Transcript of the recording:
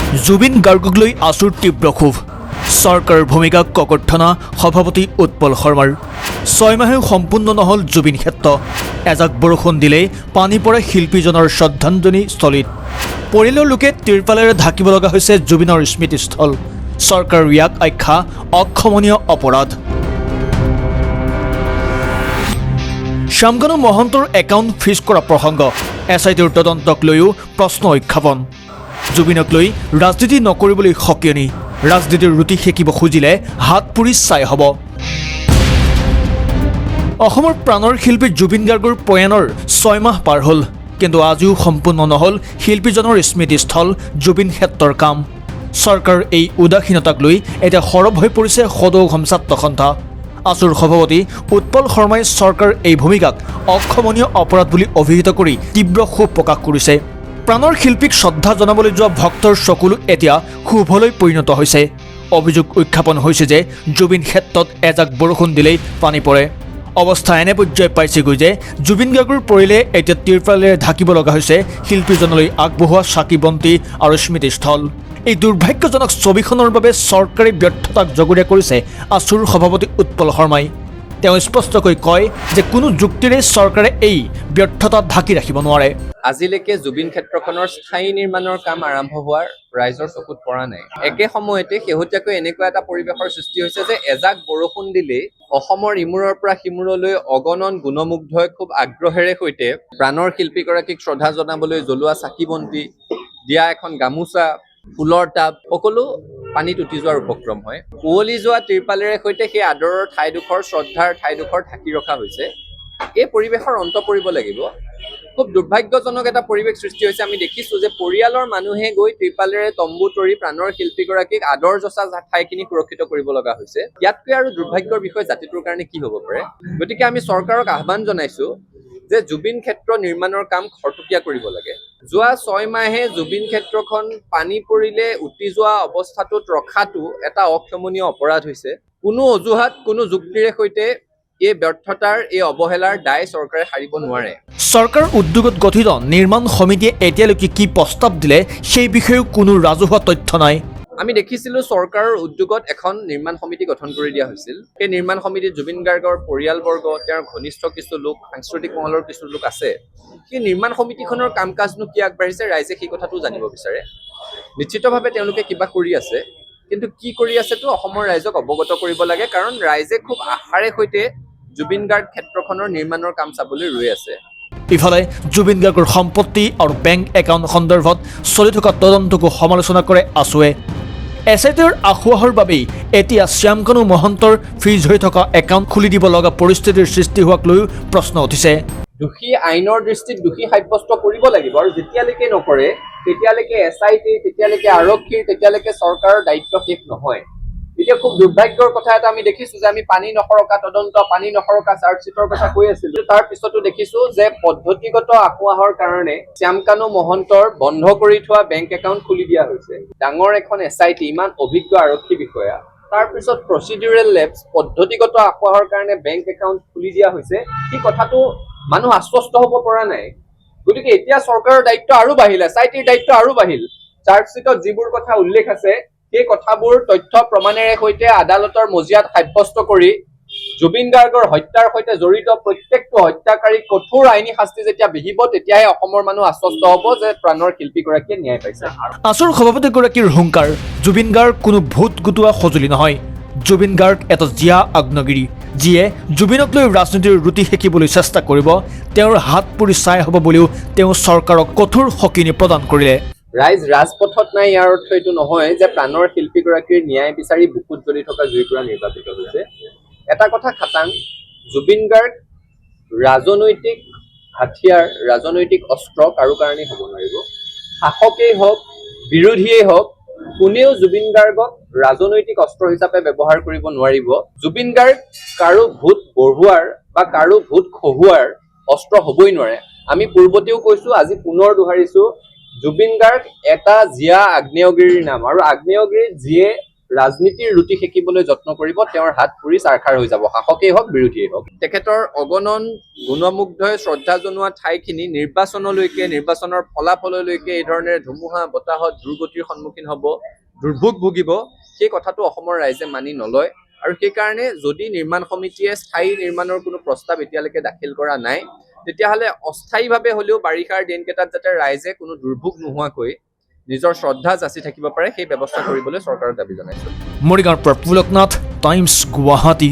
জুবিন গাৰ্গক লৈ আছুৰ তীব্ৰ ক্ষোভ চৰকাৰৰ ভূমিকাক ককৰ্থনা সভাপতি উৎপল শৰ্মাৰ 6 মাহেও সম্পূৰ্ণ নহ'ল জুবিন ক্ষেত্ৰ এজাক বৰষুণ দিলেই পানী পৰে শিল্পীজনৰ শ্ৰদ্ধাঞ্জলি স্থলীত পৰিয়ালৰ লোকে তিৰপালেৰে ঢাকিব লগা হৈছে জুবিনৰ স্মৃতিস্থল চৰকাৰৰ ইয়াক আখ্যা অক্ষমনীয় অপৰাধ শ্যামকানু মহন্তৰ একাউণ্ট ফ্ৰিজ কৰা প্ৰসংগ এছআইটিৰ তদন্তক লৈও প্ৰশ্ন উত্থাপন জুবিনক লৈ ৰাজনীতি নকৰিবলৈ সকিয়নি ৰাজনীতিৰ ৰুটি সেকিব খুজিলে হাত পুৰি চাই হ'ব অসমৰ প্ৰাণৰ শিল্পী জুবিন গাৰ্গৰ প্ৰয়াণৰ 6 মাহ পাৰ হ'ল কিন্তু আজিও সম্পূৰ্ণ নহ'ল শিল্পীজনৰ স্মৃতিস্থল জুবিন ক্ষেত্ৰৰ কাম চৰকাৰৰ এই উদাসীনতাক লৈ এতিয়া সৰব হৈ পৰিছে সদৌ অসম ছাত্ৰ সন্থা আছুৰ সভাপতি উৎপল শৰ্মাই চৰকাৰৰ এই ভূমিকাক অক্ষমনীয় অপৰাধ বুলি অভিহিত কৰি তীব্ৰ ক্ষোভ প্ৰকাশ কৰিছে প্ৰাণৰ শিল্পীক শ্ৰদ্ধা জনাবলৈ যোৱা ভক্তৰ চকুলো এতিয়া ক্ষোভলৈ পৰিণত হৈছে অভিযোগ উত্থাপন হৈছে যে জুবিন ক্ষেত্ৰত এজাক বৰষুণ দিলেই পানী পৰে অৱস্থা এনে পৰ্যায় পাইছেগৈ যে জুবিন গাৰ্গৰ পৰিলে এতিয়া তিৰপালেৰে ঢাকিব লগা হৈছে শিল্পীজনলৈ আগবঢ়োৱা চাকি বন্তি আৰু স্মৃতিস্থল এই দুৰ্ভাগ্যজনক ছবিখনৰ বাবে চৰকাৰী ব্যৰ্থতাক জগৰীয়া কৰিছে আছুৰ সভাপতি উৎপল শৰ্মাই তেওঁ স্পষ্টকৈ কয় যে কোনো যুক্তিৰে চৰকাৰে এই ব্যৰ্থতা ঢাকি ৰাখিব নোৱাৰে আজিলৈকে জুবিন ক্ষেত্ৰখনৰ স্থায়ী নিৰ্মাণৰ কাম আৰম্ভ হোৱাৰ ৰাইজৰ চকুত পৰা নাই একে সময়তে শেহতীয়াকৈ এনেকুৱা এটা পৰিৱেশৰ সৃষ্টি হৈছে যে এজাক বৰষুণ দিলেই অসমৰ ইমূৰৰ পৰা সিমূৰলৈ অগণন গুণমুগ্ধই খুব আগ্ৰহেৰে সৈতে প্ৰাণৰ শিল্পীগৰাকীক শ্ৰদ্ধা জনাবলৈ জ্বলোৱা চাকি বন্তি দিয়া এখন গামোচা ফুলৰ টাব সকলো পানীত উটি যোৱাৰ উপক্ৰম হয় কুঁৱলী যোৱা তিৰপালেৰে সৈতে সেই আদৰৰ ঠাইডোখৰ শ্ৰদ্ধাৰ ঠাইডোখৰ ঢাকি ৰখা হৈছে এই পৰিৱেশৰ অন্ত পৰিব লাগিব খুব দুৰ্ভাগ্যজনক এটা পৰিৱেশ সৃষ্টি হৈছে আমি দেখিছো যে পৰিয়ালৰ মানুহে গৈ তিৰপালেৰে তম্বু তৰি প্ৰাণৰ শিল্পীগৰাকীক আদৰ যচা ঠাইখিনি সুৰক্ষিত কৰিব লগা হৈছে ইয়াতকৈ আৰু দুৰ্ভাগ্যৰ বিষয় জাতিটোৰ কাৰণে কি হ'ব পাৰে গতিকে আমি চৰকাৰক আহ্বান জনাইছো যে জুবিন ক্ষেত্ৰ নিৰ্মাণৰ কাম খৰতকীয়া কৰিব লাগে যোৱা 6 মাহে জুবিন ক্ষেত্ৰখন পানী পৰিলে উটি যোৱা অৱস্থাটোত ৰখাটো এটা অক্ষমনীয় অপৰাধ হৈছে কোনো অজুহাত কোনো যুক্তিৰে সৈতে এই ব্যৰ্থতাৰ এই অৱহেলাৰ দায় চৰকাৰে সাৰিব নোৱাৰে চৰকাৰ উদ্যোগত গঠিত নিৰ্মাণ সমিতিয়ে এতিয়ালৈকে কি প্ৰস্তাৱ দিলে সেই বিষয়েও কোনো ৰাজহুৱা তথ্য নাই আমি দেখিছিলো চৰকাৰৰ উদ্যোগত এখন নিৰ্মাণ সমিতি গঠন কৰি দিয়া হৈছিল সেই নিৰ্মাণ সমিতিত জুবিন গাৰ্গৰ পৰিয়ালবৰ্গ তেওঁৰ ঘনিষ্ঠ কিছু লোক সাংস্কৃতিক মহলৰ কিছু লোক আছে সেই নিৰ্মাণ সমিতিখনৰ কাম কাজনো কি আগবাঢ়িছে ৰাইজে সেই কথাটো জানিব বিচাৰে নিশ্চিতভাৱে তেওঁলোকে কিবা কৰি আছে কিন্তু কি কৰি আছেতো অসমৰ ৰাইজক অৱগত কৰিব লাগে কাৰণ ৰাইজে খুব আশাৰে সৈতে জুবিন গাৰ্গ ক্ষেত্ৰখনৰ নিৰ্মাণৰ কাম চাবলৈ ৰৈ আছে ইফালে জুবিন গাৰ্গৰ সম্পত্তি আৰু বেংক একাউণ্ট সন্দৰ্ভত চলি থকা তদন্তকো সমালোচনা কৰে আছুৱে এছআইটিৰ আখুৱাহৰ বাবেই এতিয়া শ্যামকানু মহন্তৰ ফ্ৰিজ হৈ থকা একাউণ্ট খুলি দিব লগা পৰিস্থিতিৰ সৃষ্টি হোৱাক লৈও প্ৰশ্ন উঠিছে দোষী আইনৰ দৃষ্টিত দোষী সাব্যস্ত কৰিব লাগিব আৰু যেতিয়ালৈকে নকৰে তেতিয়ালৈকে এছআইটি তেতিয়ালৈকে আৰক্ষীৰ তেতিয়ালৈকে চৰকাৰৰ দায়িত্ব শেষ নহয় এতিয়া খুব দুৰ্ভাগ্যৰ কথা এটা আমি দেখিছো যে আমি পানী নসৰকা তদন্ত পানী নসৰকা চাৰ্জশ্বিটৰ কথা কৈ আছিলো তাৰ পিছতো দেখিছো যে পদ্ধতিগত আখুৱাহৰ কাৰণে শ্যামকানু মহন্তৰ বন্ধ কৰি থোৱা বেংক একাউণ্ট খুলি দিয়া হৈছে ডাঙৰ এখন এছআইটি ইমান অভিজ্ঞ আৰক্ষী বিষয়া তাৰ পিছত প্ৰচিডিউৰেল লেবছ পদ্ধতিগত আখুৱাহৰ কাৰণে বেংক একাউণ্ট খুলি দিয়া হৈছে এই কথাটো মানুহ আশ্বস্ত হ'ব পৰা নাই গতিকে এতিয়া চৰকাৰৰ দায়িত্ব আৰু বাঢ়িল এছআইটিৰ দায়িত্ব আৰু বাঢ়িল চাৰ্জশ্বিটত যিবোৰ কথা উল্লেখ আছে সেই কথাবোৰ তথ্য প্ৰমাণেৰে সৈতে আদালতৰ মজিয়াত সাব্যস্ত কৰি জুবিন গাৰ্গৰ হত্যাৰ সৈতে জড়িত প্ৰত্যেকটো হত্যাকাৰীক কঠোৰ আইনী শাস্তি যেতিয়া বিহিব তেতিয়াহে অসমৰ মানুহ আশ্বস্ত হ'ব যে প্ৰাণৰ শিল্পীগৰাকীয়ে ন্যায় পাইছে আছুৰ সভাপতিগৰাকীৰ হুংকাৰ জুবিন গাৰ্গ কোনো ভোট গোটোৱা সঁজুলি নহয় জুবিন গাৰ্গ এটা জীয়া আগ্নেয়গিৰি যিয়ে জুবিনক লৈ ৰাজনীতিৰ ৰুটি সেকিবলৈ চেষ্টা কৰিব তেওঁৰ হাত পুৰি চাই হ'ব বুলিও তেওঁ চৰকাৰক কঠোৰ সকিনি প্ৰদান কৰিলে ৰাইজ ৰাজপথত নাই ইয়াৰ অৰ্থ এইটো নহয় যে প্ৰাণৰ শিল্পীগৰাকীৰ ন্যায় বিচাৰি বুকুত জ্বলি থকা জুইৰ পৰা নিৰ্বাচিত হৈছে এটা কথা খাটাং জুবিন গাৰ্গ ৰাজনৈতিক হাথিয়াৰ ৰাজনৈতিক অস্ত্ৰ কাৰো কাৰণেই হ'ব নোৱাৰিব শাসকেই হওক বিৰোধীয়েই হওক কোনেও জুবিন গাৰ্গক ৰাজনৈতিক অস্ত্ৰ হিচাপে ব্যৱহাৰ কৰিব নোৱাৰিব জুবিন গাৰ্গ কাৰো ভোট বঢ়োৱাৰ বা কাৰো ভোট খহুৱাৰ অস্ত্ৰ হ'বই নোৱাৰে আমি পূৰ্বতেও কৈছো আজি পুনৰ দোহাৰিছো জুবিন গাৰ্গ এটা জীয়া আগ্নেয়গিৰিৰ নাম আৰু আগ্নেয়গিৰি যিয়ে ৰাজনীতিৰ ৰুটি সেকিবলৈ যত্ন কৰিব, তেওঁৰ হাত পুৰি চাৰখাৰ হৈ যাব, শাসকেই হওক বিৰোধীয়েই হওক। তেখেতৰ অগণন গুণমুগ্ধই শ্ৰদ্ধা জনোৱা ঠাইখিনি নিৰ্বাচনলৈকে, নিৰ্বাচনৰ ফলাফললৈকে এই ধৰণেৰে ধুমুহা বতাহত দুৰ্গতিৰ সন্মুখীন হ'ব, দুৰ্ভোগ ভুগিব, সেই কথাটো অসমৰ ৰাইজে মানি নলয়। আৰু সেইকাৰণে যদি নিৰ্মাণ সমিতিয়ে স্থায়ী নিৰ্মাণৰ কোনো প্ৰস্তাৱ এতিয়ালৈকে দাখিল কৰা নাই, তেতিয়াহ'লে অস্থায়ীভাৱে হ'লেও বাৰিষাৰ দিনকেইটাত যাতে ৰাইজে কোনো দুৰ্ভোগ নোহোৱাকৈ নিজৰ শ্ৰদ্ধা যাচি থাকিব পাৰে, সেই ব্যৱস্থা কৰিবলৈ চৰকাৰক দাবী জনাইছোঁ। মৰিগাঁৱৰ পৰা পুলকনাথ, টাইমছ গুৱাহাটী।